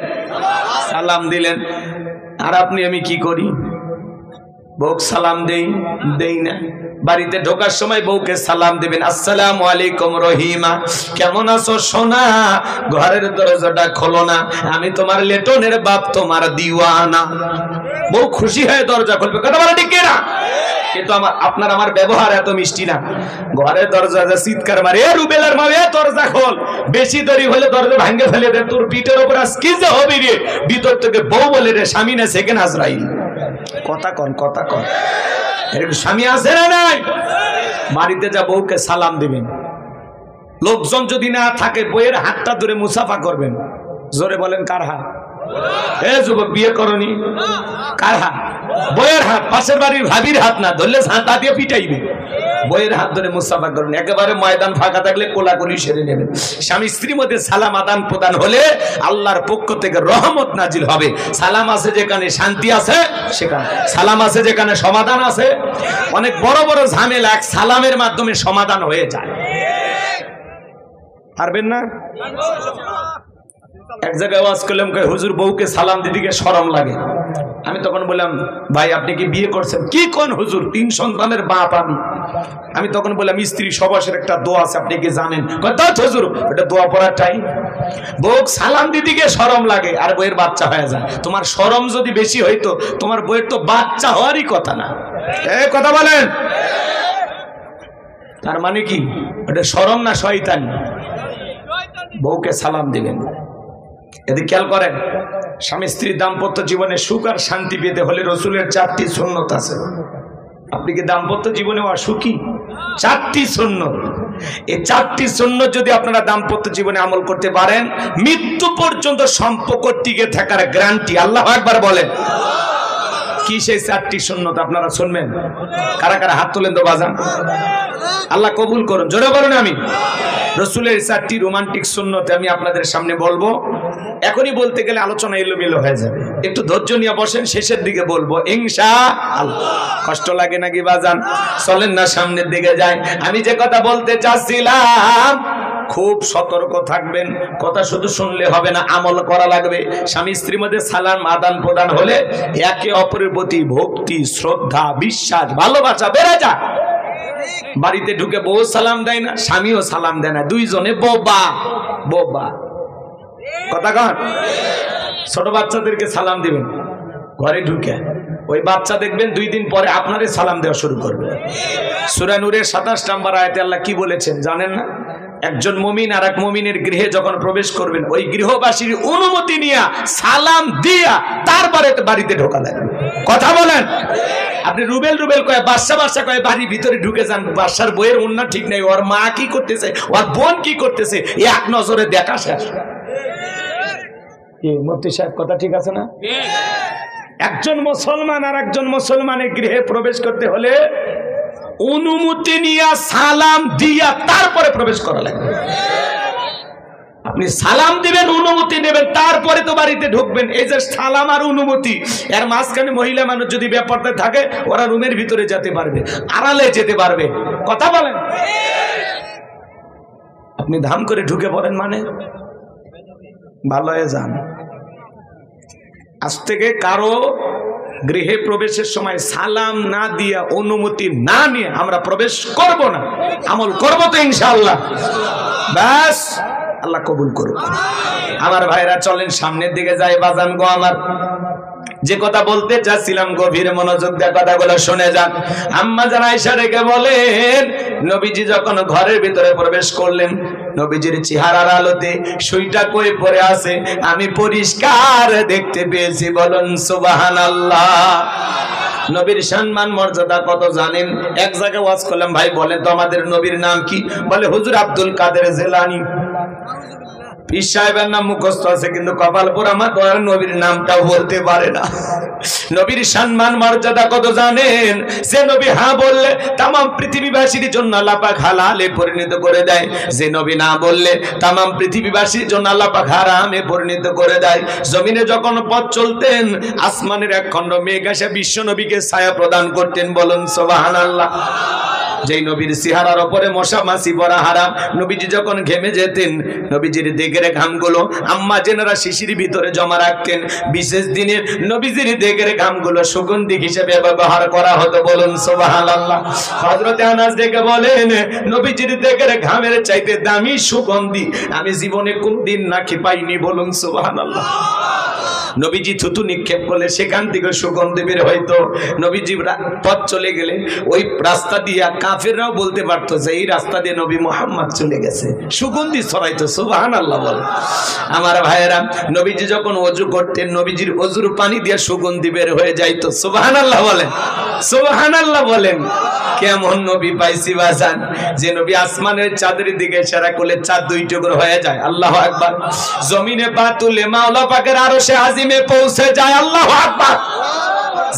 সালাম দিলেন। আর আপনি আমি কি করি? বউকে সালাম দেই না। বাড়িতে ঢোকার সময় বউকে সালাম দিবেন, আসসালামু আলাইকুম রহিমা, কেমন আছো সোনা? ঘরের দরজাটা খোলো না, আমি তোমার লেটনের বাপ, তোমার দিওয়ানা। বউ খুশি হয়ে দরজা খুলবে, কথা বলে ঠিক না? কিন্তু আপনার আমার ব্যবহার এত মিষ্টি না। ঘরের দরজা চিৎকার মারে, এ রুবেলার মা, এ দরজা খোল, বেশি দেরি হলে দরজা ভাঙে ফেলে দে, তোর পিঠের উপর আজ কি যে হবে রে। ভিতর থেকে বউ বলে রে, স্বামী না সেকেন্ড আজরাইল। কথা কন এরকম স্বামী আছে না নাই? বাড়িতে যা বউকে সালাম দিবেন, লোকজন যদি না থাকে বইয়ের হাতটা ধরে মুসাফা করবেন। জোরে বলেন কার হাত? এ যুবক, বিয়ে করনি, কার হাত? বইয়ের হাত, পাশের বাড়ির ভাবির হাত না, ধরলে ঝাঁটা দিয়ে পিটাইবে। বইয়ের হাত ধরে মুসাফা করুন, একেবারে ময়দান ফাঁকা থাকলে কোলাকুলি সেরে নেবেন। স্বামী স্ত্রীর মধ্যে সালাম আদান প্রদান হলে আল্লাহর পক্ষ থেকে রহমত নাজিল হবে। সালাম আছে যেখানে শান্তি আছে সেখানে, সালাম আছে যেখানে সমাধান আছে। অনেক বড় বড় ঝামেলা এক সালামের মাধ্যমে সমাধান হয়ে যায়। পারবেন না? এক জায়গায় ওয়াজ করলাম, হুজুর বউকে সালাম দিতে গিয়ে শরম লাগে। আমি তখন বললাম, ভাই আপনি কি বিয়ে করছেন? কি কোন হুজুর, 3 সন্তানের বাপ আমি তখন বললাম, স্ত্রী সবাসের একটা দোয়া আছে, আপনি কি জানেন? হুজুর ওটা দোয়া পড়ার টাইম। বউ সালাম দিতে গিয়ে শরম লাগে আর বইয়ের বাচ্চা হয়ে যায়। তোমার শরম যদি বেশি হইতো, তোমার বইয়ের তো বাচ্চা হওয়ারই কথা না। কথা বলেন, তার মানে কি ওটা শরম না শয়তানি? বউকে সালাম দিবেন। এদিকে খেয়াল করেন, স্বামী স্ত্রীর দাম্পত্য জীবনে সুখ আর শান্তি পেতে হলে রসুলের 4টি সুন্নত আছে। আপনি কি দাম্পত্য জীবনে অসুখী? 4টি সুন্নত। এই 4টি সুন্নত যদি আপনারা দাম্পত্য জীবনে আমল করতে পারেন, মৃত্যু পর্যন্ত সম্পর্ক টিকে থাকার গ্যারান্টি। আল্লাহু আকবার বলেন। কি সেই 4টি সুন্নত আপনারা শুনবেন? কারা কারা হাত তোলেন তো বাজান, আল্লাহ কবুল করুন। জোরে বলুন আমি। রসুলের 4টি রোমান্টিক সুন্নত আমি আপনাদের সামনে বলবো। এখনই বলতে গেলে আলোচনা এলোমেলো হয়ে যাবে, একটু ধৈর্য নিয়ে বসেন, শেষের দিকে বলবো ইনশাআল্লাহ। কষ্ট লাগে নাকি বাজান? চলেন না সামনের দিকে যাই। আমি যে কথা বলতে চাচ্ছিলাম, খুব সতর্ক থাকবেন। কথা শুধু শুনলে হবে না, আমল করা লাগবে। স্বামী স্ত্রীর মধ্যে সালাম আদান প্রদান হলে একে অপরের প্রতি ভক্তি, শ্রদ্ধা, বিশ্বাস, ভালোবাসা বেড়ে যায়। বাড়িতে ঢুকে বউ সালাম দেয় না, স্বামীও সালাম দেয় না, দুইজনে বোবা। কথা কন। ছোট বাচ্চাদেরকে সালাম দিবেন ঘরে ঢুকে, ওই বাচ্চা দেখবেন 2 দিন পরে আপনারে সালাম দেওয়া শুরু করবে। সূরা নূরের 27 নম্বর আয়াতে আল্লাহ কি বলেছেন জানেন না? একজন মুমিন আর এক মুমিনের গৃহে যখন প্রবেশ করবেন, ওই গৃহবাসীর অনুমতি নিয়ে সালাম দিয়া তারপরে বাড়িতে ঢোকা লাগবে। কথা বলেন। আপনি রুবেল কয়ে, বাদশা কয়ে বাড়ির ভিতরে ঢুকে যান, বাদশার বইয়ের অন্য ঠিক নেই, ওর মা কি করতেছে, ওর বোন কি করতেছে, এক নজরে দেখা শেষ। মুফতি সাহেব কথা ঠিক আছে না? একজন মুসলমান আর একজন মুসলমানের গৃহে প্রবেশ করতে হলে অনুমতি নিয়ে সালাম দিয়া তারপরে প্রবেশ করা লাগবে। আপনি সালাম দিবেন, অনুমতি নেবেন, তারপরে তো বাড়িতে ঢুকবেন। এই যে সালাম আর অনুমতি, এর মাঝখানে মহিলা মানুষ যদি ব্যাপারটা থাকে, ওরা রুমের ভিতরে যেতে পারবে, আড়ালে যেতে পারবে। কথা বলেন। আপনি ধাম করে ঢুকে পড়েন মানে ভালো হয়ে যান। আজ থেকে কারো গৃহে প্রবেশের সময় সালাম না দিয়া, অনুমতি না নিয়ে আমরা প্রবেশ করব না। আমল করব তো ইনশাআল্লাহ। ব্যাস, আল্লাহ কবুল করুন। আমার ভাইরা চলেন সামনের দিকে যাই। বাজান গো আমার, যে কথা বলতে চাচ্ছিলাম গভীর মনোযোগ দিয়ে কথাগুলো শুনে যান। আম্মা জান আয়েশা রেখে বলেন, নবীজি যখন ঘরের ভিতরে প্রবেশ করলেন, নবীজির চেহারার আলোতে সুইটা কই পড়ে আছে আমি পরিষ্কার দেখতে পেয়েছি। বলুন সুবহানাল্লাহ। নবীর সম্মান মর্যাদা কত জানেন? এক জায়গায় ওয়াজ করলাম, ভাই বলেন তো আমাদের নবীর নাম কি? বলে হুজুর আব্দুল কাদের জিলানী। পীর সাহেবের নাম মুখস্থ আছে, কিন্তু কপাল পোড়া মা তোমার নবীর নামটাও বলতে পারে না। নবীর সম্মান মর্যাদা কত জানেন? যে নবী হ্যাঁ বললে তামাম পৃথিবীবাসীর জন্য আল্লাহ পাক হালালে পরিণত করে দেয়, যে নবী না বললে তামাম পৃথিবীবাসীর জন্য আল্লাহ পাক হারামে পরিণত করে দেয়। জমিনে যখন পথ চলতেন, আসমানের এক খণ্ড মেঘ এসে বিশ্ব নবীকে ছায়া প্রদান করতেন। বলুন সুবহানাল্লাহ। যেই নবীর চেহারার উপরে মশা মাছি পড়া হারাম। নবীজি যখন ঘেমে যেতেন, নবীজির দেগের ঘামগুলো আম্মা জেনারা শিশির ভিতরে জমা রাখতেন। বিশেষ দিনের নবীজির দেগের ঘামগুলো সুগন্ধি হিসেবে ব্যবহার করা হতো। বলুন সুবহানাল্লাহ। হযরত আনাস দেখে বলেন, নবীজির দেগের ঘামের চাইতে দামি সুগন্ধি আমি জীবনে কোনদিন নাকি পাইনি। বলুন সুবহানাল্লাহ। নবীজি থুতু নিক্ষেপ করলে সেখান থেকে সুগন্ধি বের হইতো। নবীজি পথ চলে গেলে ওই রাস্তা দিয়ে কাফেররাও বলতে পারতো যে এই রাস্তা দিয়ে নবী মুহাম্মদ চলে গেছে, সুগন্ধি ছড়াইতো। সুবহানাল্লাহ বল। আমার ভাইয়েরা, নবীজি যখন ওযু করতেন, নবীজির ওযুর পানি দিয়ে সুগন্ধি বের হয়ে যাইতো। সুবহানাল্লাহ বলেন, সুবহানাল্লাহ বলেন। কেমন নবী পাইছি বাজান, যে নবী আসমানের চাঁদের দিকে ইশারা করলে চাঁদ দুই টুকরো হয়ে যায়। আল্লাহু আকবার। জমিনে পা তুলে মাওলা পাকের আরশে আজিমে পৌঁছে যায়। আল্লাহু আকবার।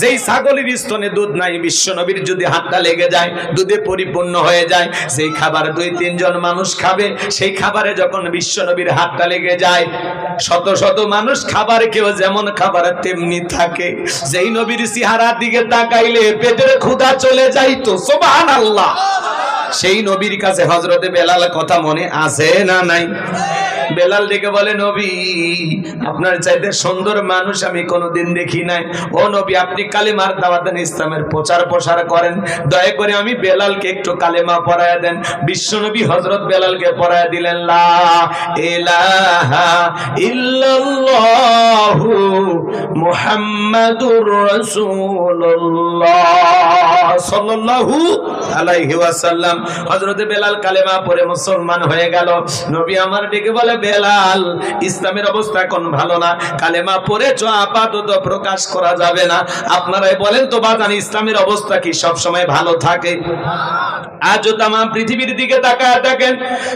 যেই ছাগলের স্তনে দুধ নাই, বিশ্ব নবীর যদি হাতটা লেগে যায় দুধে পরিপূর্ণ হয়ে যায়। যেই খাবার 2-3 জন মানুষ খাবে, সেই খাবারে যখন বিশ্ব নবীর হাতটা লেগে যায়, শত শত মানুষ খাবার কেউ যেমন খাবার তেমনি থাকে। যেই নবীর চেহারার দিকে তাকাইলে পেটের ক্ষুধা চলে যাইতো। সুবহানাল্লাহ। সেই নবীর কাছে হযরতে বেলাল কথা মনে আছে না নাই? বেলাল ডেকে বলে, নবী আপনার চাইতে সুন্দর মানুষ আমি কোনোদিন দেখি নাই। ও নবী, আপনি কালেমার দাওয়াত দেন, ইসলামের প্রচার প্রসার করেন, দয়া করে আমি বেলালকে একটু কালেমা পড়ায়া দেন। বিশ্ব নবী হযরত বেলালকে পড়ায়া দিলেন, লা ইলাহা ইল্লাল্লাহু মুহাম্মাদুর রাসূলুল্লাহ সাল্লাল্লাহু আলাইহি ওয়াসাল্লাম। হযরত বেলাল কালেমা পড়ে মুসলমান হয়ে গেল। নবী আমার ডেকে বলে, বেলাল ইসলামের অবস্থা এখন ভালো না, কালেমা পড়েছো আপাতত প্রকাশ করা যাবে না। আপনারাই বলেন তো বাজান, ইসলামের অবস্থা কি সব সময় ভালো থাকে? আজও তাম পৃথিবীর দিকে তাকায় দেখেন,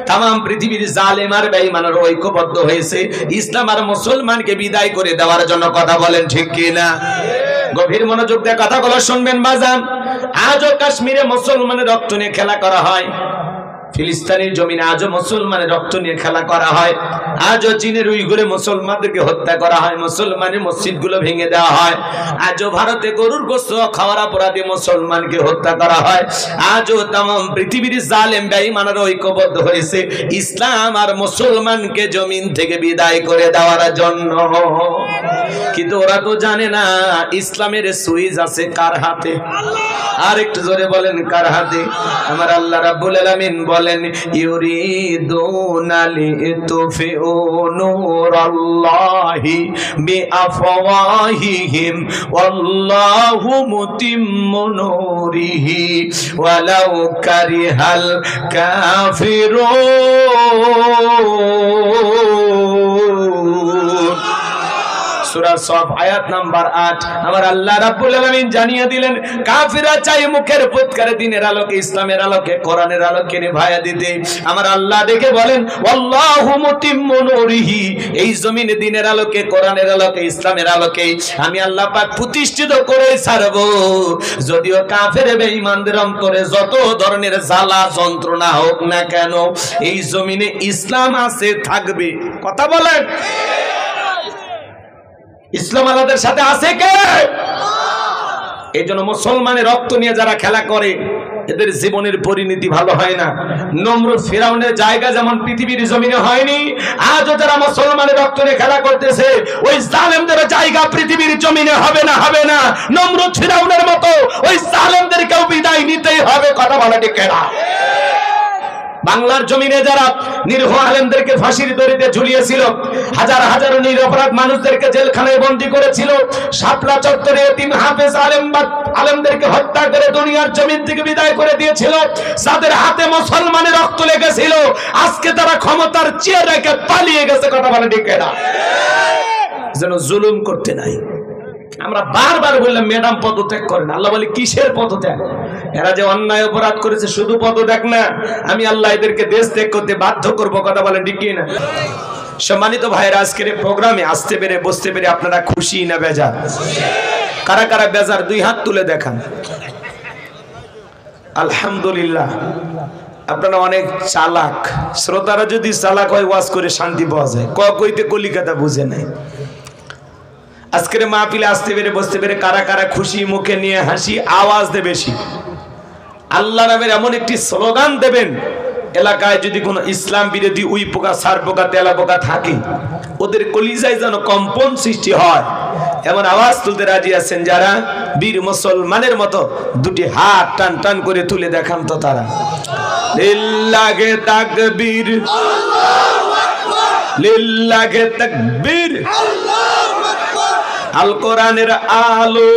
তাম পৃথিবীর জালেম আর বেঈমানরা ঐক্যবদ্ধ হয়েছে ইসলাম আর মুসলমানকে বিদায় করে দেওয়ার জন্য। কথা বলেন ঠিক কি না? গভীর মনোযোগ দিয়ে কথাগুলো শুনবেন বাজান। আজও কাশ্মীরে মুসলমানের রক্ত নিয়ে খেলা করা হয়, ফিলিস্তিনের জমিনে আজও মুসলমানের রক্ত নিয়ে খেলা করা হয়, আজও চীনের উইঘুরে মুসলমানদেরকে হত্যা করা হয়, মুসলমানের মসজিদগুলো ভেঙে দেওয়া হয়, আজও ভারতে গরুর গোশত খাওয়ার অপরাধে মুসলমানকে হত্যা করা হয়। আজও तमाम পৃথিবীর জালেম বেঈমানরা ঐক্যবদ্ধ হয়েছে ইসলাম আর মুসলমানকে জমিন থেকে বিদায় করে দেওয়ার জন্য। কিন্তু ওরা তো জানে না ইসলামের সুইচ আছে কার হাতে। আর একটু জোরে বলেন, কার হাতে? আমার আল্লাহ রাব্বুল আলামিন বলেন, ইউরিদুনা লিতুফিউ নূরাল্লাহি বিআফওয়াহিহিম ওয়াল্লাহু মুতিম্মু নূরিহি ওয়ালাউ কারিহাল কাফিরুন। সূরা সফ আয়াত নাম্বার 8। আমার আল্লাহ রাব্বুল আলামিন জানিয়ে দিলেন, কাফিররা চাই মুখের ফুৎকারে দিনের আলোকে, ইসলামের আলোকে, কোরআনের আলোকে নিভায়া দিতে। আমার আল্লাহ দেখে বলেন, ওয়াল্লাহু মুতিম্মু নূরিহি, এই জমিনে দিনের আলোকে, কোরআনের আলোকে, ইসলামের আলোকে আমি আল্লাহ পাক প্রতিষ্ঠিত করে ছাড়ব। যদিও কাফের বেঈমানদের অন্তরে যত ধরনের জ্বালা যন্ত্রণা হোক না কেন, এই জমিনে ইসলাম আছে, থাকবে। কথা বলেন, ইসলাম আলাদের সাথে আছে কে? এই জন্য মুসলমানের রক্ত নিয়ে যারা খেলা করে এদের জীবনের পরিণতি ভালো হয় না। নমরুদ ফিরাউনের জায়গা যেমন পৃথিবীর জমিনে হয়নি, আজও যারা মুসলমানের রক্ত নিয়ে খেলা করতেছে ওই জালেমদের জায়গা পৃথিবীর জমিনে হবে না, হবে না। নমরুদ ফিরাউনের মতো ওই জালেমদেরকেও বিদায় নিতেই হবে। কথা বলা ঠিক না? বাংলার জমিনে যারা নিরীহ আলেমদেরকে ফাঁসির দড়িতে ঝুলিয়েছিল, হাজার হাজার নিরপরাধ মানুষদেরকে জেলখানায় বন্দী করেছিল, শাপলা চত্বরে এতিম হাফেজ আলেমদেরকে হত্যা করে দুনিয়ার জমিন থেকে বিদায় করে দিয়েছিল, যাদের হাতে মুসলমানের রক্ত লেগেছিল, আজকে তারা ক্ষমতার চেয়ার রেখে পালিয়ে গেছে। কথা বলে ঠিক না? যেন জুলুম করতে নাই। আমরা বারবার বললাম ম্যাডাম পদত্যাগ করেন। আল্লাহ বলে, কিসের পদত্যাগ? এরা যে অন্যায় অপরাধ করেছে শুধু পদত্যাগ না, আমি আল্লাহ এদেরকে দেশ ত্যাগ করতে বাধ্য করব। কথা বলেন ঠিক না? সম্মানিত ভাইরা, আজকের প্রোগ্রামে আসতে পেরে, বসতে পেরে আপনারা খুশি না বেজার? কারা কারা বেজার দুই হাত তুলে দেখান। আলহামদুলিল্লাহ, আপনারা অনেক চালাক। শ্রোতারা যদি চালাক হয় ওয়াজ করে শান্তি পাওয়া যায়। কইতে কলিকাতা বুঝে নাই। আজকের মাহফিলে আসতে পেরে, বসতে পেরে কারা কারা খুশি, মুখে নিয়ে হাসি, আওয়াজ দে বেশি। আল্লাহ নামের এমন একটি স্লোগান দেবেন, এলাকায় যদি কোনো ইসলাম বিরোধী উই পোকা, সার পোকা, তেলা পোকা থাকে, ওদের কলিজায় যেন কম্পন সৃষ্টি হয়, এমন আওয়াজ তুলতে রাজি আছেন যারা? বীর মুসলমানের মতো দুটি হাত টান টান করে তুলে দেখান তো তারা। লিল্লাহে তাকবীর, লিল্লাহে তাকবীর। আল কোরআনের আলো,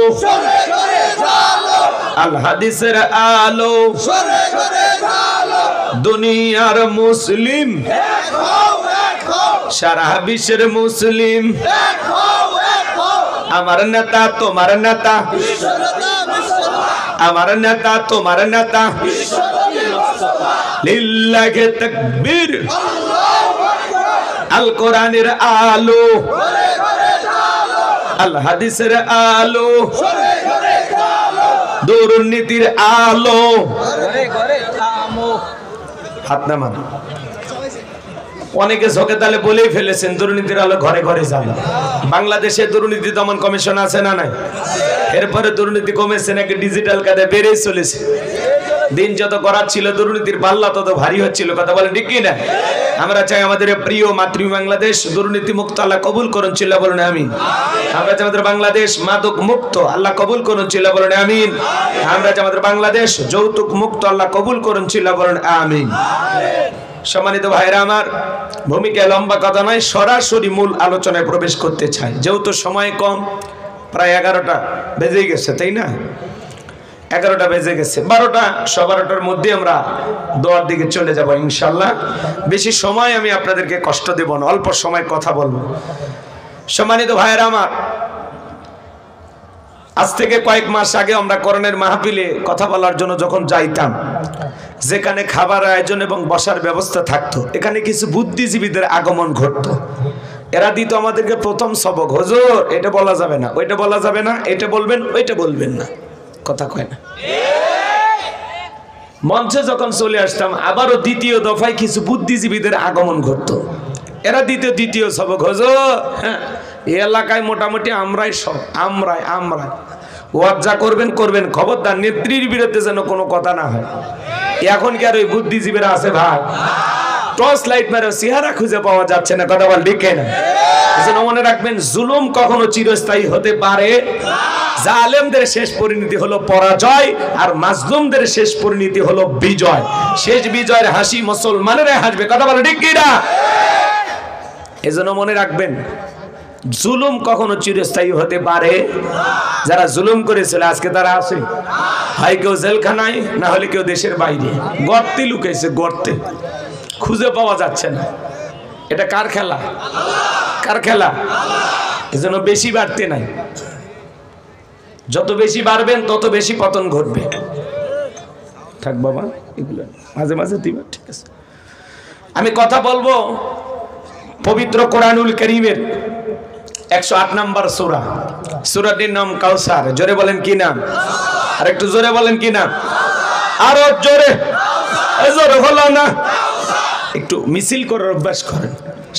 আল হাদিসের আলো, দুনিয়ার মুসলিম, সারা বিশ্বের মুসলিম, আমার নেতা তোমার নেতা, আমার নেতা তোমার নেতা। লিল্লাহে তাকবীর। আল কোরআনের আলো, আল হাদিসের আলো, দুর্নীতির আলো। হাত নামান। অনেকে ঝোঁকে তালে বলেই ফেলেছেন দুর্নীতির আলো ঘরে ঘরে জ্বালা। বাংলাদেশে দুর্নীতি দমন কমিশন আছে না নাই? এরপরে দুর্নীতি কমেছে নাকি ডিজিটাল কার্ডে বেড়েই চলেছে। দিন যত করার ছিল দুর্নীতির পাল্লা তত ভারী হচ্ছিল। কথা বলেন ঠিক কি না? আমরা চাই আমাদের প্রিয় মাতৃ বাংলাদেশ দুর্নীতি মুক্ত আল্লাহ কবুল করুন, চিল্লা বলুন আমিন। আমরা চাই আমাদের বাংলাদেশ মাদক মুক্ত আল্লাহ কবুল করুন, চিল্লা বলুন আমিন। আমরা চাই আমাদের বাংলাদেশ যৌতুক মুক্ত আল্লাহ কবুল করুন, চিল্লা বলুন আমিন। সম্মানিত ভাইরা আমার, ভূমিকা লম্বা কথা নয়, সরাসরি মূল আলোচনায় প্রবেশ করতে চাই। যেহেতু সময় কম, প্রায় 11টা বেজে গেছে, তাই না? 11টা বেজে গেছে, 12টা 12টার মধ্যে আমরা দোয়ার দিকে চলে যাব ইনশাল্লাহ। বেশি সময় আমি আপনাদেরকে কষ্ট দেব না, অল্প সময় কথা বলবো। সম্মানিত ভাইরা আমার, আজ থেকে কয়েক মাস আগে আমরা কোরআনের মাহফিলে কথা বলার জন্য যখন যাইতাম, যেখানে খাবার আয়োজন এবং বসার ব্যবস্থা থাকতো, এখানে কিছু বুদ্ধিজীবীদের আগমন ঘটতো। এরা দিত আমাদেরকে প্রথম সবক, হুজুর এটা বলা যাবে না, ওইটা বলা যাবে না, এটা বলবেন, ওইটা বলবেন না। কথা কয় না? মঞ্চে যখন চলে আসতাম, আবারও দ্বিতীয় দফায় কিছু বুদ্ধিজীবীদের আগমন ঘটতো। এরা দ্বিতীয় সবক, হুজুর হ্যাঁ এই এলাকায় মোটামুটি আমরাই সব, আমরাই ওয়াজ যা করবেন করবেন, খবরদার নেত্রীর বিরুদ্ধে যেন কোনো কথা না হয়। এখন কি আর ওই বুদ্ধিজীবীরা আছে ভাই? টর্চ লাইট মেরে চেহারা খুঁজে পাওয়া যাচ্ছে না। কথা বল ঠিক না? এজন্য মনে রাখবেন, জুলুম কখনো চিরস্থায়ী হতে পারে। জালেমদের শেষ পরিণতি হলো পরাজয়, আর মাজলুমদের শেষ পরিণতি হলো বিজয়। শেষ বিজয়ের হাসি মুসলমানেরাই হাসবে। কথা বল ঠিক না? এজন্য মনে রাখবেন, জুলুম কখনো চিরস্থায়ী হতে পারে। যারা জুলুম করেছিল আজকে তারা আছে, হয় কেউ জেলখানায়, না হলে কেউ দেশের বাইরে গর্তে লুকাইছে, গর্তে খুঁজে পাওয়া যাচ্ছে না। এটা কার খেলা? কার খেলা? এজন্য বেশি বাড়তে নাই। যত বেশি বাড়বেন তত বেশি পতন ঘটবে। থাক বাবা, এগুলো মাঝে মাঝে দিবা, ঠিক আছে? আমি কথা বলবো পবিত্র কোরআনুল কারীমের 108 নম্বর সূরা। সূরাটির নাম কাউসার। জোরে বলেন কি নাম? আর একটু জোরে বলেন কি নাম? আরো জোরে। জোরে হলো না, একটু মিছিল করার অভ্যাস করেন।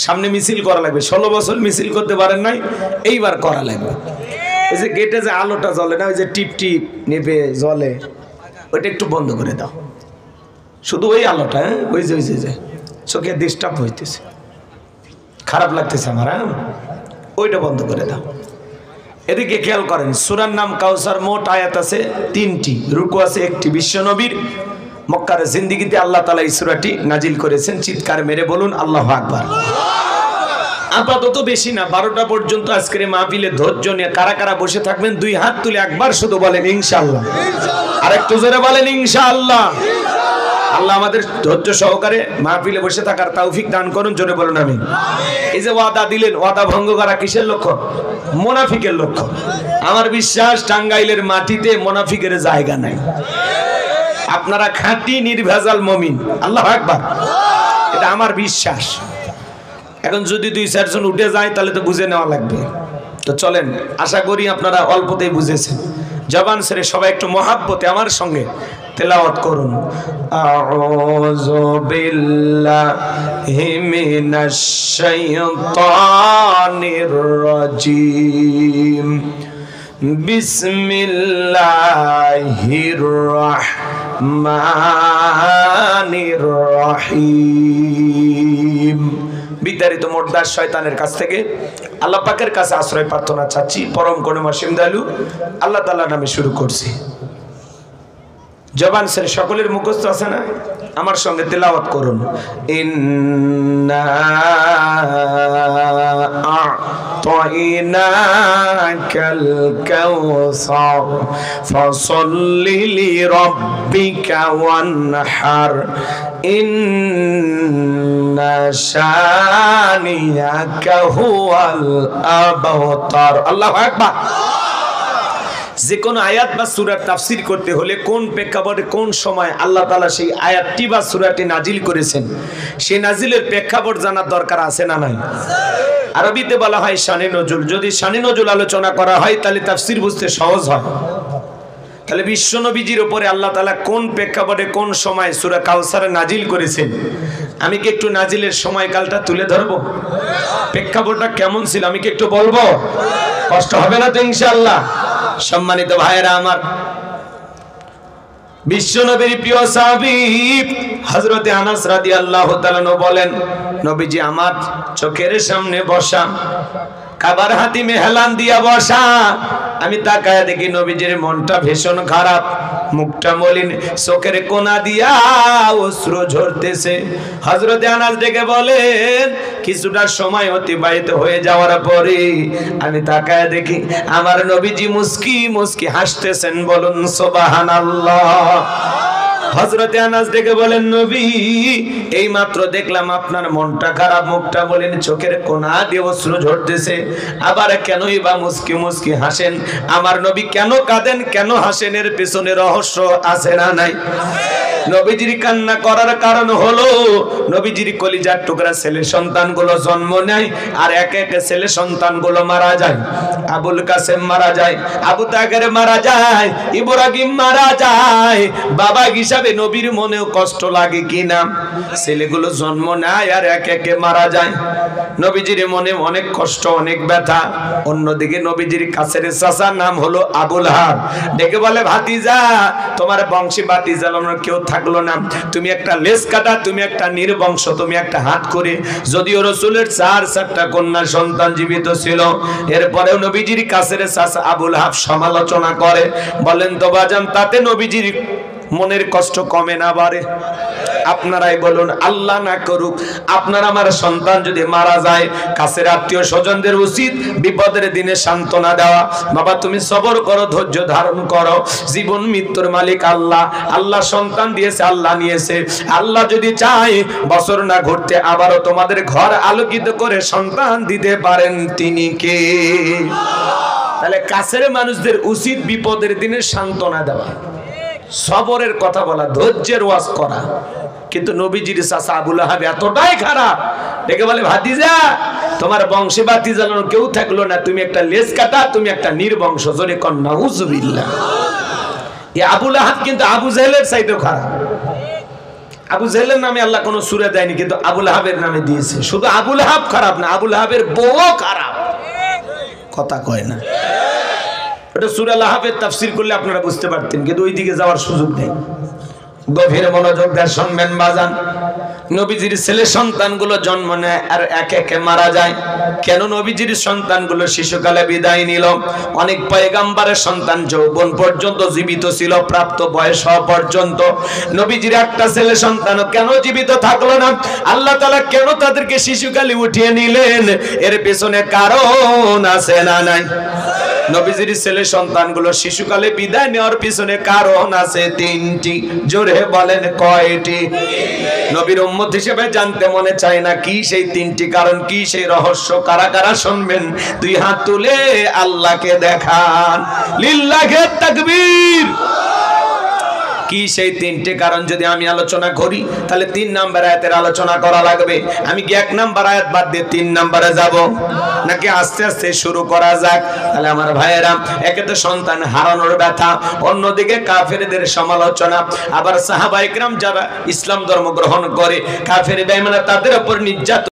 সামনে মিছিল করা লাগবে। 16 বছর মিছিল করতে পারেন নাই, এইবার করা লাগবে। এই যে গেটে যে আলোটা জ্বলে না, ওই যে টিপ টিপ নেভে জ্বলে, ওইটা একটু বন্ধ করে দাও। শুধু ওই আলোটা, হ্যাঁ ওই যে চোখে ডিস্টার্ব হইতেছে, খারাপ লাগতেছে আমার, হ্যাঁ ওইটা বন্ধ করে দাও। এদিকে খেয়াল করেন, সূরার নাম কাউসার। মোট আয়াত আছে 3টি, রুকু আছে 1টি। বিশ্বনবীর মক্কার জিন্দেগিতে আল্লাহ তাআলা এই সূরাটি নাজিল করেছেন। চিৎকার মেরে বলুন আল্লাহু আকবার। আপাতত বেশি না, 12টা পর্যন্ত আজকের মাহফিলে ধৈর্য নিয়ে কারা কারা বসে থাকবেন, 2 হাত তুলে একবার শুধু বলেন ইনশাআল্লাহ। আর একটু জোরে বলেন ইনশাআল্লাহ। আল্লাহ আমাদের ধৈর্য সহকারে মাহফিলে বসে থাকার তৌফিক দান করুন। জোরে বলুন আমিন। এই যে ওয়াদা দিলেন, ওয়াদা ভঙ্গ করা কিসের লক্ষণ? মুনাফিকের লক্ষণ। আমার বিশ্বাস টাঙ্গাইলের মাটিতে মুনাফিকের জায়গা নাই। আপনারা খাঁটি নির্ভেজাল মুমিন। আল্লাহু আকবার। এটা আমার বিশ্বাস। এখন যদি 2-4 জন উঠে যায় তাহলে তো বুঝে নেওয়া লাগবে। তো চলেন, আশা করি আপনারা অল্পতেই বুঝেছেন। জবান ছেড়ে সবাই একটু মহাব্বতে আমার সঙ্গে তেলাওয়াত করুন। আউযু বিল্লাহি মিনাশ শাইতানির রাজীম। বিসমিল্লাহির রাহমানির রহমানির রহিম। বিতাড়িত মোর্দার শয়তানের কাছ থেকে আল্লাহ পাকের কাছে আশ্রয় প্রার্থনা চাচ্ছি। পরম করুণা অসীম দয়ালু আল্লাহ তাআলার নামে শুরু করছি। জবান সে সকলের মুখস্থ আছে না? আমার সঙ্গে তেলাওয়াত করুন। ইন্না আ'তাইনাকাল কাউসার ফাসাল্লি লিরাব্বিকা ওয়ানহার ইন্না শানিয়াকা হুয়াল আবতার। আল্লাহু আকবার। যে কোনো আয়াত বা সূরার তাফসীর করতে হলে কোন প্রেক্ষাপটে কোন সময় আল্লাহ তাআলা সেই আয়াতটি বা সূরাটি নাজিল করেছেন, সেই নাজিলের প্রেক্ষাপট জানার দরকার আছে না নাই? আরবিতে বলা হয় শানে নজুল। যদি শানে নজুল আলোচনা করা হয় তাহলে তাফসীর বুঝতে সহজ হয়। তাহলে বিশ্ব নবীজির উপরে আল্লাহ তাআলা কোন প্রেক্ষাপটে কোন সময় সূরা কাউসার নাজিল করেছেন, আমি কি একটু নাজিলের সময়কালটা তুলে ধরবো? প্রেক্ষাপটটা কেমন ছিল আমি কি একটু বলবো? কষ্ট হবে না তো ইনশাআল্লাহ? সম্মানিত ভাইয়েরা আমার, বিশ্বনবীর প্রিয় সাহাবী হযরতে আনাস রাদিয়াল্লাহু তাআলা বলেন, নবীজি আমার চোখের সামনে বসা, কাবার হাতিমে হেলান দিয়া বসা। আমি তাকায়া দেখি নবীজির মনটা ভীষণ খারাপ, মুখটা মলিন, চোখের কোনা দিয়া অশ্রু ঝরতেছে। হযরতে আনাস ডেকে বলেন, কিছুটা সময় অতিবাহিত হয়ে যাওয়ার পরে আমি তাকায়া দেখি আমার নবীজি মুস্কি মুস্কি হাসতেছেন। বলুন সুবহানাল্লাহ। হযরতে আনাস ডেকে বলেন, নবী এই মাত্র দেখলাম আপনার মনটা খারাপ, মুখটা বলেন, চোখের কোনা দিয়ে অশ্রু ঝরতেছে, আবার কেনই বা মুস্কি মুস্কি হাসেন? আমার নবী কেন কাঁদেন, কেন হাসেন, এর পেছনে রহস্য আছে না নাই? নবীজির কান্না করার কারণ হলো নবীজির কলিজার টুকরা ছেলে সন্তানগুলো জন্ম নেয় আর একে একে ছেলে সন্তানগুলো মারা যায়। আবুল কাসেম মারা যায়, আবু তাহের মারা যায়, ইব্রাহিম মারা যায়। বাবা হিসাবে নবীর মনেও কষ্ট লাগে কিনা? ছেলেগুলো জন্ম নেয় আর একে একে মারা যায়। নবীজির মনে অনেক কষ্ট, অনেক ব্যথা। অন্যদিকে নবীজির কাছের চাচার নাম হলো আবুল হাব, ডেকে বলে, ভাতিজা তোমার বংশী বাতি জ্বালানোর কেউ থাকলো না, তুমি একটা লেজ কাটা, তুমি একটা নির্বংশ, তুমি একটা হাত করে। যদিও রাসূলের চারটা কন্যা সন্তান জীবিত ছিল, এরপরেও নবীজির কাছের চাচা আবুল হাব সমালোচনা করে। বলেন তো বাজান, তাতে নবীজির মনের কষ্ট কমে না বাড়ে? আপনারাই বলুন, আল্লাহ না করুক আপনার আমার সন্তান যদি মারা যায়, কাছের আত্মীয় স্বজনদের উচিত বিপদের দিনে সান্ত্বনা দেওয়া। বাবা তুমি সবর করো, ধৈর্য ধারণ করো, জীবন মৃত্যুর মালিক আল্লাহ। আল্লাহ সন্তান দিয়েছে, আল্লাহ নিয়েছে। আল্লাহ যদি চায় বছর না ঘুরতে আবারও তোমাদের ঘর আলোকিত করে সন্তান দিতে পারেন, তিনি কে? তাহলে কাছের মানুষদের উচিত বিপদের দিনে সান্ত্বনা দেওয়া, সবরের কথা বলা, ধৈর্যের ওয়াজ করা। কিন্তু নবীজির চাচা আবুল আহাব এতটাই খারাপ, দেখে বলে, ভাতিজা তোমার বংশে বাতি জ্বালানো কেউ থাকলো না, তুমি একটা লেজ কাটা, তুমি একটা নির্বংশ। জোরে কন নাউজুবিল্লাহ। এই আবুল আহাব কিন্তু আবু জেহেলের চাইতেও খারাপ। আবু জেহেলের নামে আল্লাহ কোনো সূরা দেয়নি, কিন্তু আবুল আহাবের নামে দিয়েছে। শুধু আবুল আহাব খারাপ না, আবুল আহাবের বউ খারাপ। কথা কয় না। এটা সূরা লাহাবের তাফসীর করলে আপনারা বুঝতে পারতেন, কিন্তু ওই দিকে যাওয়ার সুযোগ নেই। গভীর মনোযোগ দিয়ে শুনবেন বাজান। নবীজির ছেলে সন্তানগুলো জন্ম নেয় আর একে একে মারা যায়। কেন নবীজির সন্তানগুলো শিশুকালে বিদায় নিল? অনেক পয়গাম্বরের সন্তান যৌবন পর্যন্ত জীবিত ছিল, প্রাপ্ত বয়স হওয়া পর্যন্ত। নবীজির একটা ছেলে সন্তানও কেন জীবিত থাকলো না? আল্লাহ তাআলা কেন তাদেরকে শিশুকালে উঠিয়ে নিলেন? এর পেছনে কারণ আছে না নাই? নবীজির ছেলে সন্তানগুলো শিশুকালে বিদায় নেওয়ার পিছনে কারণ আছে তিনটি। জোরে বলেন কয়টি? নবীর উম্মত হিসেবে জানতে মনে চায় না কি সেই তিনটি কারণ, কি সেই রহস্য? কারা কারা শুনবেন দুই হাত তুলে আল্লাহকে দেখান। লিল্লাহি তাকবীর। কি সেই তিনটি কারণ যদি আমি আলোচনা করি তাহলে 3 নাম্বার আয়াতের আলোচনা করা লাগবে। আমি কি 1 নাম্বার আয়াত বাদ দিয়ে 3 নাম্বারে যাব, নাকি আস্তে আস্তে শুরু করা যাক? তাহলে আমার ভাইয়েরা, একে তো সন্তান হারানোর ব্যথা, অন্যদিকে কাফেরদের সমালোচনা, আবার সাহাবায়ে কেরাম যারা ইসলাম ধর্ম গ্রহণ করে কাফের বেঈমান তাদের উপর নির্যাতন।